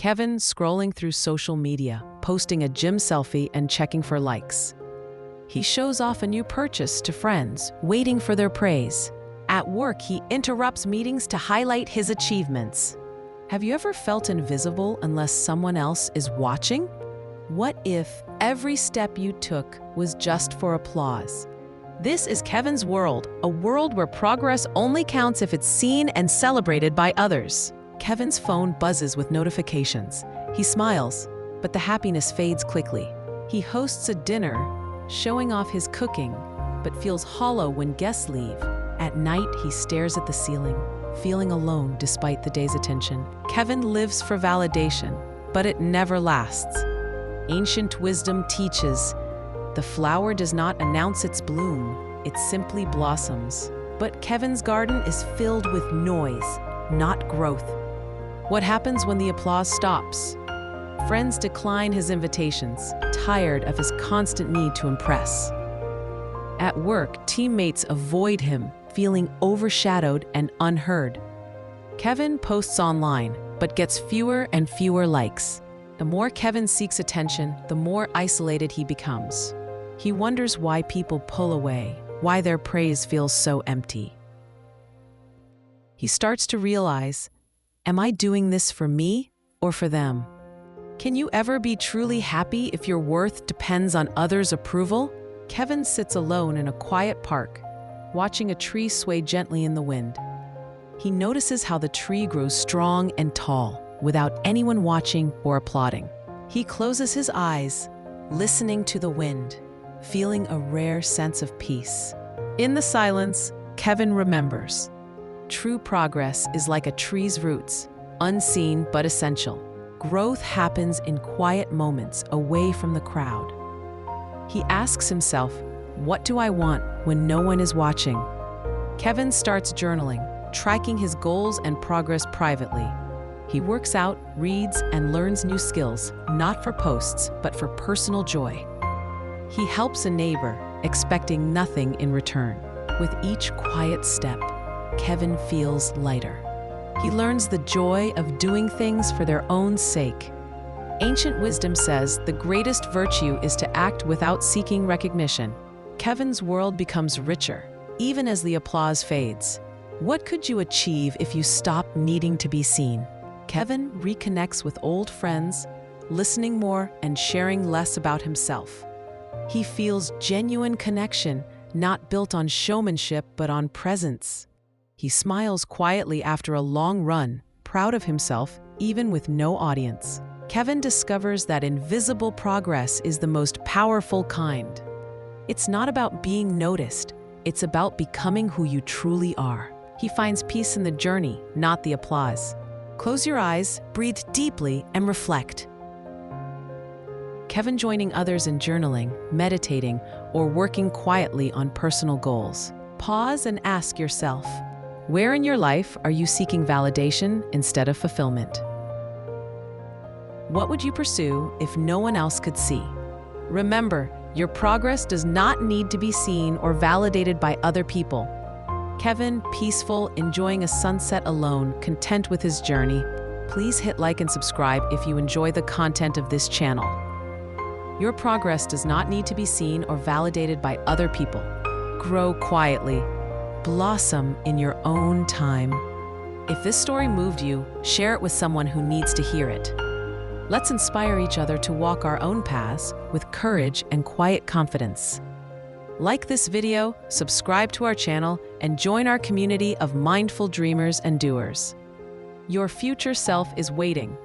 Kevin scrolling through social media, posting a gym selfie and checking for likes. He shows off a new purchase to friends, waiting for their praise. At work, he interrupts meetings to highlight his achievements. Have you ever felt invisible unless someone else is watching? What if every step you took was just for applause? This is Kevin's world, a world where progress only counts if it's seen and celebrated by others. Kevin's phone buzzes with notifications. He smiles, but the happiness fades quickly. He hosts a dinner, showing off his cooking, but feels hollow when guests leave. At night, he stares at the ceiling, feeling alone despite the day's attention. Kevin lives for validation, but it never lasts. Ancient wisdom teaches, the flower does not announce its bloom, it simply blossoms. But Kevin's garden is filled with noise, not growth. What happens when the applause stops? Friends decline his invitations, tired of his constant need to impress. At work, teammates avoid him, feeling overshadowed and unheard. Kevin posts online, but gets fewer and fewer likes. The more Kevin seeks attention, the more isolated he becomes. He wonders why people pull away, why their praise feels so empty. He starts to realize, am I doing this for me or for them? Can you ever be truly happy if your worth depends on others' approval? Kevin sits alone in a quiet park, watching a tree sway gently in the wind. He notices how the tree grows strong and tall, without anyone watching or applauding. He closes his eyes, listening to the wind, feeling a rare sense of peace. In the silence, Kevin remembers. True progress is like a tree's roots, unseen but essential. Growth happens in quiet moments away from the crowd. He asks himself, what do I want when no one is watching? Kevin starts journaling, tracking his goals and progress privately. He works out, reads, and learns new skills, not for posts, but for personal joy. He helps a neighbor, expecting nothing in return. With each quiet step, Kevin feels lighter. He learns the joy of doing things for their own sake. Ancient wisdom says the greatest virtue is to act without seeking recognition. Kevin's world becomes richer, even as the applause fades. What could you achieve if you stopped needing to be seen? Kevin reconnects with old friends, listening more and sharing less about himself. He feels genuine connection, not built on showmanship but on presence. He smiles quietly after a long run, proud of himself, even with no audience. Kevin discovers that invisible progress is the most powerful kind. It's not about being noticed, it's about becoming who you truly are. He finds peace in the journey, not the applause. Close your eyes, breathe deeply, and reflect. Kevin joining others in journaling, meditating, or working quietly on personal goals. Pause and ask yourself, where in your life are you seeking validation instead of fulfillment? What would you pursue if no one else could see? Remember, your progress does not need to be seen or validated by other people. Kevin, peaceful, enjoying a sunset alone, content with his journey. Please hit like and subscribe if you enjoy the content of this channel. Your progress does not need to be seen or validated by other people. Grow quietly. Blossom in your own time. If this story moved you, share it with someone who needs to hear it. Let's inspire each other to walk our own paths with courage and quiet confidence. Like this video, subscribe to our channel, and join our community of mindful dreamers and doers. Your future self is waiting.